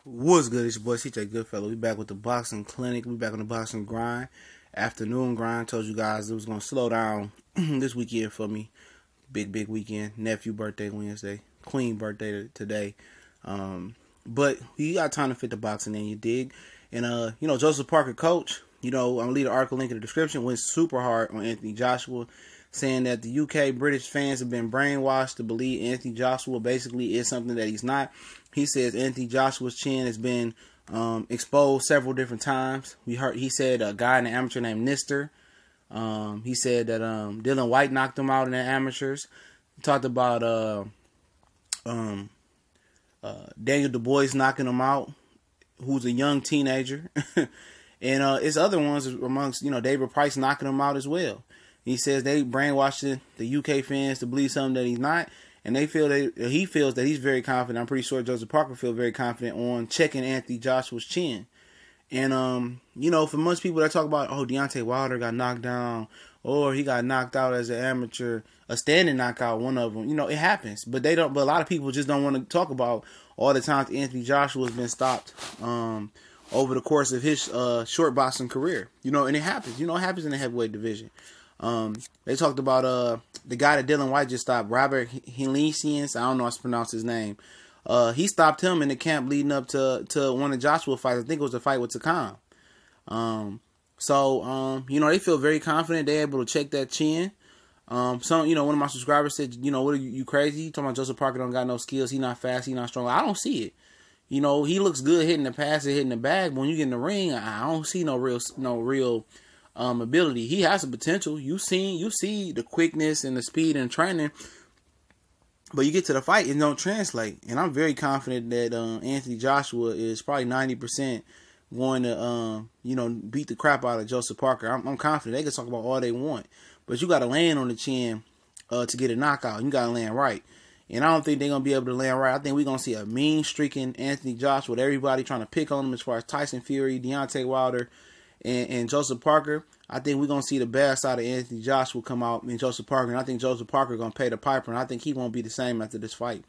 What's good? It's your boy CJ Goodfellow. We back with the boxing clinic. We back on the boxing grind. Afternoon grind. Told you guys it was gonna slow down this weekend for me. Big weekend. Nephew birthday Wednesday. Queen birthday today. But you got time to fit the boxing in, you dig? And Joseph Parker, coach. I'm gonna leave the article link in the description. Went super hard on Anthony Joshua, saying that the UK British fans have been brainwashed to believe Anthony Joshua basically is something that he's not. He says Anthony Joshua's chin has been exposed several different times. He said a guy in the amateur named Nister. He said that Dylan White knocked him out in the amateurs. He talked about Daniel Du Bois knocking him out, who's a young teenager. And it's other ones amongst, David Price knocking him out as well. He says they brainwashed the UK fans to believe something that he's not. And he feels that he's very confident. I'm pretty sure Joseph Parker feels very confident on checking Anthony Joshua's chin. And, for most people that talk about, Deontay Wilder got knocked down, or he got knocked out as an amateur, a standing knockout, one of them, it happens. But a lot of people just don't want to talk about all the times Anthony Joshua has been stopped, over the course of his, short boxing career, and it happens, it happens in the heavyweight division. They talked about the guy that Dylan White just stopped, Robert Helenius. I don't know how to pronounce his name. He stopped him in the camp leading up to one of Joshua fights. I think it was a fight with Takam. They feel very confident they're able to check that chin. One of my subscribers said, what are you crazy? You talking about Joseph Parker don't got no skills. He not fast. He not strong. I don't see it. He looks good hitting the pass and hitting the bag. But when you get in the ring, I don't see no real ability. He has the potential. You see the quickness and the speed and training, but you get to the fight, it don't translate. And I'm very confident that Anthony Joshua is probably 90% going to beat the crap out of Joseph Parker. I'm confident. They can talk about all they want, but you got to land on the chin to get a knockout. You got to land right. And I don't think they're going to be able to land right. I think we're going to see a mean streaking Anthony Joshua with everybody trying to pick on him as far as Tyson Fury, Deontay Wilder, and Joseph Parker. I think we're going to see the bad side of Anthony Joshua come out in Joseph Parker. And I think Joseph Parker going to pay the piper. And I think he won't be the same after this fight,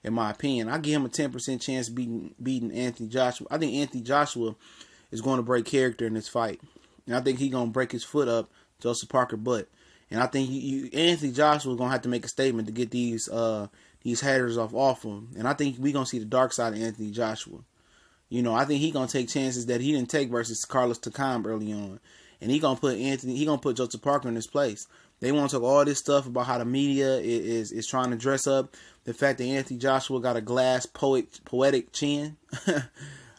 in my opinion. I give him a 10% chance beating Anthony Joshua. I think Anthony Joshua is going to break character in this fight. And I think he's going to break his foot up Joseph Parker butt. And I think Anthony Joshua is going to have to make a statement to get these haters off him. And I think we're going to see the dark side of Anthony Joshua. I think he's going to take chances that he didn't take versus Carlos Takam early on. And he's going to put Joseph Parker in his place. They want to talk all this stuff about how the media is trying to dress up the fact that Anthony Joshua got a glass poetic chin.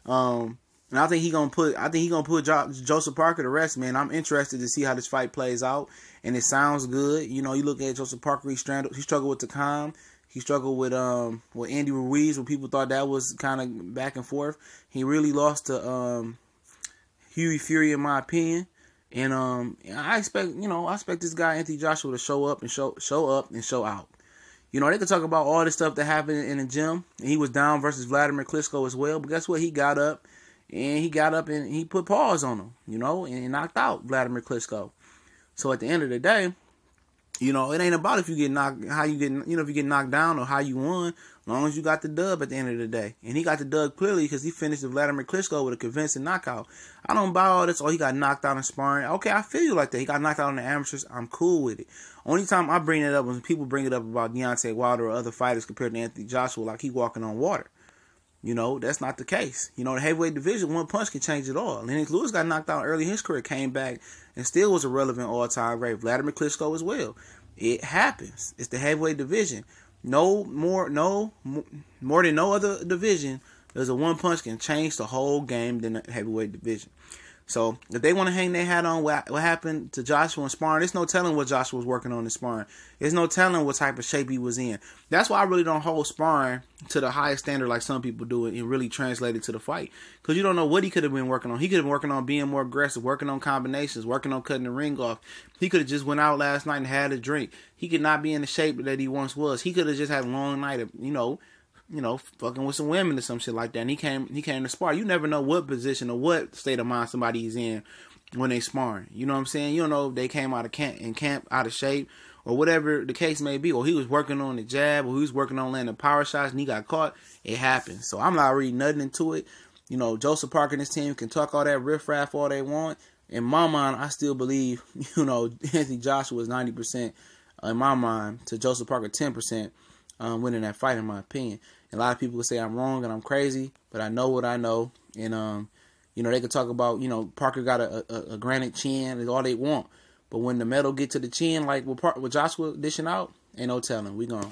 And I think he's gonna put Joseph Parker to rest, man. I'm interested to see how this fight plays out. And it sounds good. You look at Joseph Parker, he struggled with Takam. He struggled with Andy Ruiz, when people thought that was kind of back and forth. He really lost to Hughie Fury, in my opinion. And I expect this guy Anthony Joshua to show up and show out. They could talk about all this stuff that happened in the gym. And he was down versus Vladimir Klitschko as well. But guess what? He got up and he put paws on him, and knocked out Vladimir Klitschko. So at the end of the day, it ain't about if you get knocked, how you get, if you get knocked down or how you won, as long as you got the dub at the end of the day. And he got the dub clearly because he finished the Vladimir Klitschko with a convincing knockout. I don't buy all this, he got knocked out in sparring. Okay, I feel you like that. He got knocked out in the amateurs. I'm cool with it. Only time I bring it up when people bring it up about Deontay Wilder or other fighters compared to Anthony Joshua, like he walking on water. That's not the case. The heavyweight division, one punch can change it all. Lennox Lewis got knocked out early in his career, came back, and still was a relevant all-time great. Vladimir Klitschko as well. It happens. It's the heavyweight division. More than no other division, there's a one punch can change the whole game than the heavyweight division. So if they want to hang their hat on what happened to Joshua in sparring, there's no telling what Joshua was working on in sparring. There's no telling what type of shape he was in. That's why I really don't hold sparring to the highest standard like some people do it and really translate it to the fight. Because you don't know what he could have been working on. He could have been working on being more aggressive, working on combinations, working on cutting the ring off. He could have just went out last night and had a drink. He could not be in the shape that he once was. He could have just had a long night of, fucking with some women or some shit like that. And he came to spar. You never know what position or what state of mind somebody's in when they sparring. You know what I'm saying? You don't know if they came out of camp out of shape, or whatever the case may be, or he was working on the jab, or he was working on landing power shots and he got caught, it happens. So I'm not reading nothing into it. You know, Joseph Parker and his team can talk all that riffraff all they want. In my mind, I still believe, you know, Anthony Joshua is 90% in my mind to Joseph Parker 10% winning that fight, in my opinion. And a lot of people will say I'm wrong and I'm crazy, but I know what I know. And, you know, they could talk about, you know, Parker got a granite chin, is all they want. But when the metal get to the chin, like with Joshua dishing out, ain't no telling. We gone.